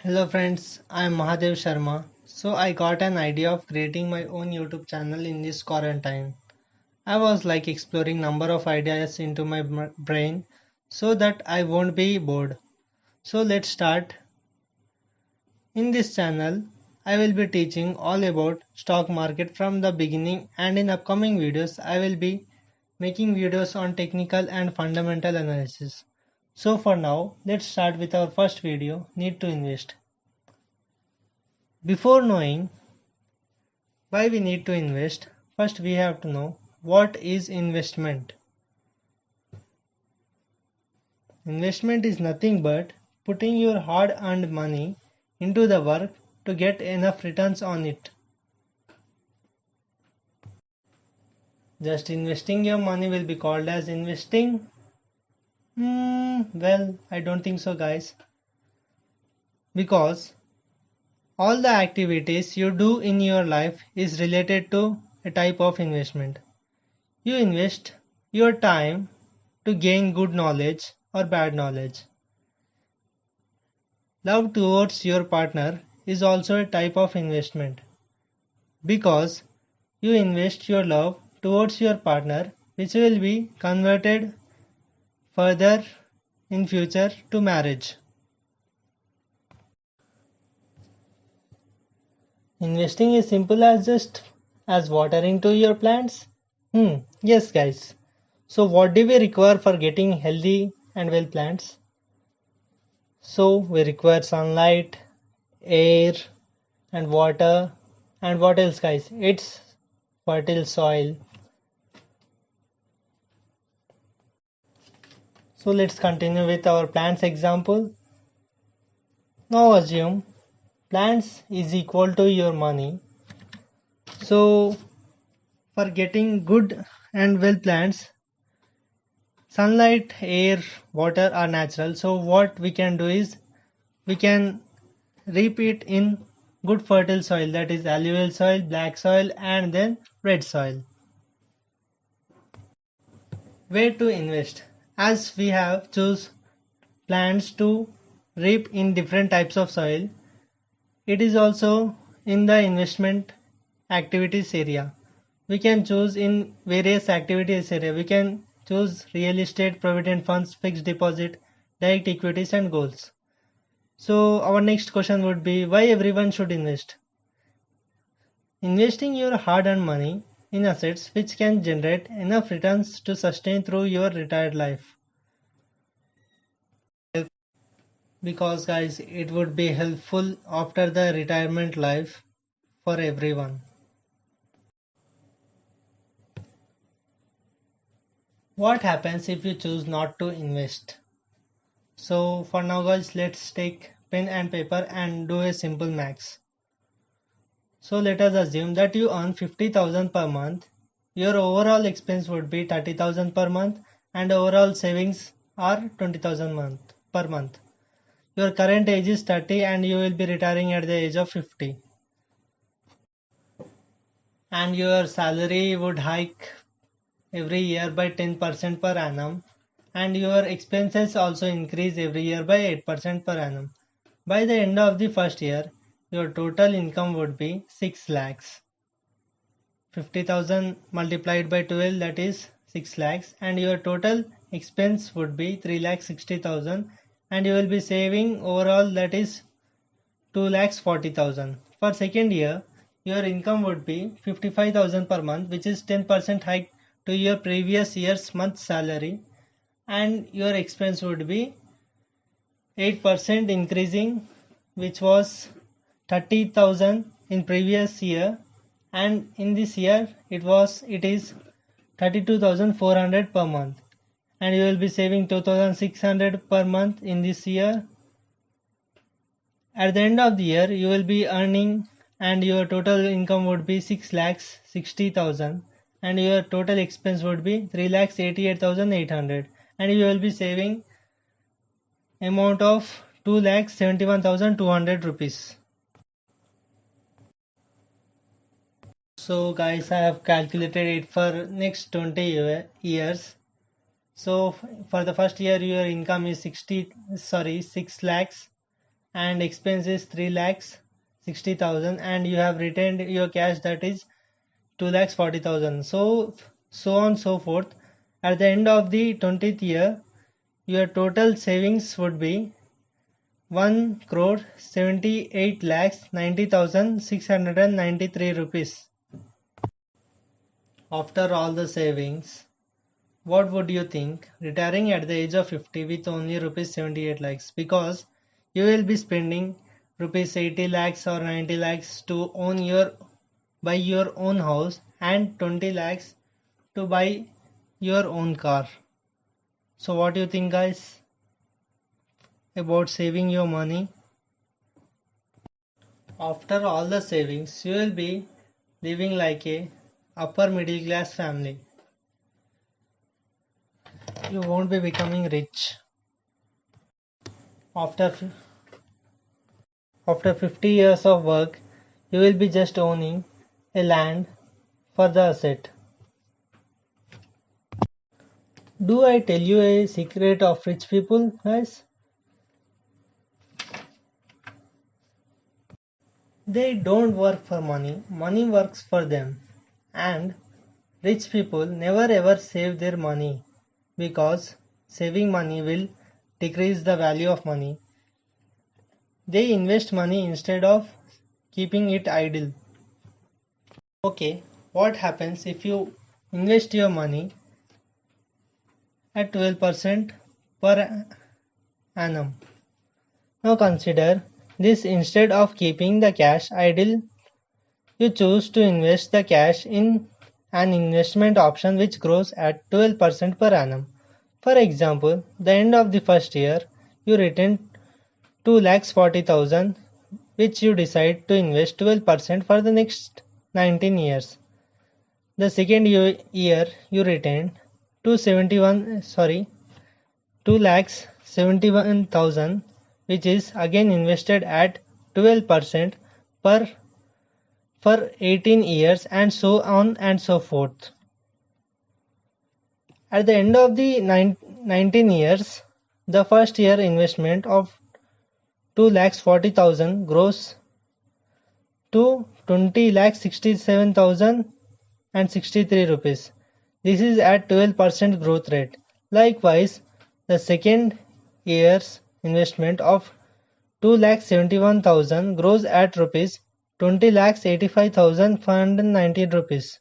Hello friends, I am Mahadev Sharma. So I got an idea of creating my own YouTube channel in this quarantine. I was like exploring number of ideas into my brain so that I won't be bored. So let's start. In this channel, I will be teaching all about stock market from the beginning, and in upcoming videos I will be making videos on technical and fundamental analysis. So for now, let's start with our first video, Need to Invest. Before knowing why we need to invest, first we have to know what is investment. Investment is nothing but putting your hard earned money into the work to get enough returns on it. Just investing your money will be called as investing? Well, I don't think so, guys. Because all the activities you do in your life is related to a type of investment. You invest your time to gain good knowledge or bad knowledge. Love towards your partner is also a type of investment because you invest your love towards your partner, which will be converted further in future to marriage. Investing is simple as just as watering to your plants. Yes, guys. So what do we require for getting healthy and well plants? So we require sunlight, air, and water. And what else, guys? It's fertile soil. So let's continue with our plants example. Now assume plants is equal to your money. So for getting good and well plants, sunlight, air, water are natural. So what we can do is we can reap it in good fertile soil, that is alluvial soil, black soil, and then red soil. Where to invest? As we have choose plants to reap in different types of soil, it is also in the investment activities area. We can choose in various activities area. We can choose real estate, provident funds, fixed deposit, direct equities, and goals. So our next question would be why everyone should invest. Investing your hard-earned money in assets which can generate enough returns to sustain through your retired life. Because guys, it would be helpful after the retirement life for everyone. What happens if you choose not to invest? So for now guys, let's take pen and paper and do a simple max. So let us assume that you earn 50,000 per month. Your overall expense would be 30,000 per month and overall savings are 20,000 per month. Your current age is 30 and you will be retiring at the age of 50. And your salary would hike every year by 10% per annum, and your expenses also increase every year by 8% per annum. By the end of the first year, your total income would be 6 lakhs. 50,000 multiplied by 12, that is 6 lakhs, and your total expense would be 3 lakhs 60,000, and you will be saving overall, that is 2 lakhs 40,000. For second year, your income would be 55,000 per month, which is 10% hike to your previous year's month salary, and your expense would be 8% increasing, which was 30,000 in previous year, and in this year it is 32,400 per month, and you will be saving 2,600 per month in this year. At the end of the year, you will be earning and your total income would be 6 lakhs 60,000 and your total expense would be 3 lakhs 88,800, and you will be saving amount of 2 lakhs 71,200 rupees. So guys, I have calculated it for next 20 years. So for the first year your income is 6 lakhs, and expense is 3,60,000 and you have retained your cash, that is 2,40,000. So on so forth. At the end of the 20th year, your total savings would be 1,78,90,693 rupees. After all the savings, what would you think? Retiring at the age of 50 with only rupees 78 lakhs, because you will be spending rupees 80 lakhs or 90 lakhs to buy your own house and 20 lakhs to buy your own car. So what do you think, guys, about saving your money? After all the savings, you will be living like a upper middle class family. You won't be becoming rich. After 50 years of work, you will be just owning a land for the asset. Do I tell you a secret of rich people, guys? They don't work for money, money works for them. And rich people never ever save their money, because saving money will decrease the value of money. They invest money instead of keeping it idle. Okay, what happens if you invest your money at 12% per annum? Now consider this: instead of keeping the cash idle, you choose to invest the cash in an investment option which grows at 12% per annum. For example, the end of the first year, you return 2,40,000, which you decide to invest 12% for the next 19 years. The second year you retain 2,71,000, which is again invested at 12% per for 18 years, and so on and so forth. At the end of the 19 years, the first year investment of 2,40,000 grows to 20,67,063 rupees. This is at 12% growth rate. Likewise, the second year's investment of 2,71,000 grows at rupees 20,85,519 rupees.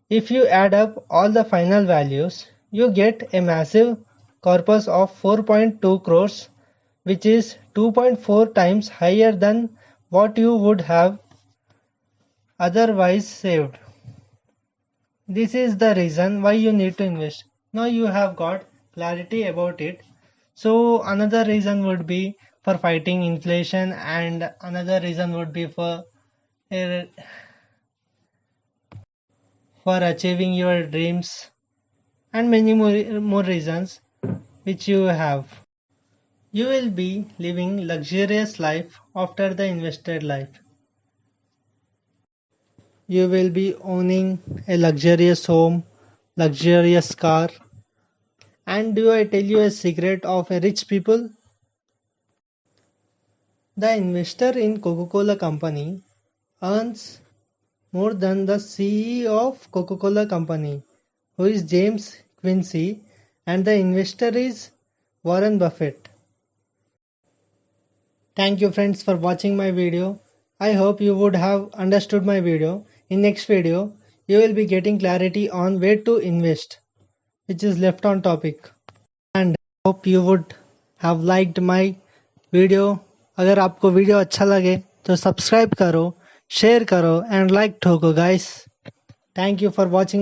If you add up all the final values, you get a massive corpus of 4.2 crores, which is 2.4 times higher than what you would have otherwise saved. This is the reason why you need to invest. Now you have got clarity about it. So another reason would be for fighting inflation, and another reason would be for achieving your dreams, and many more reasons which you have. You will be living luxurious life after the invested life. You will be owning a luxurious home, luxurious car. And do I tell you a secret of a rich people? The investor in Coca-Cola company earns more than the CEO of Coca-Cola company, who is James Quincy, and the investor is Warren Buffett. Thank you friends for watching my video. I hope you would have understood my video. In next video, you will be getting clarity on where to invest, which is left on topic. And hope you would have liked my video. अगर आपको video अच्छा लगे तो subscribe करो, share करो and like ठोको guys. Thank you for watching my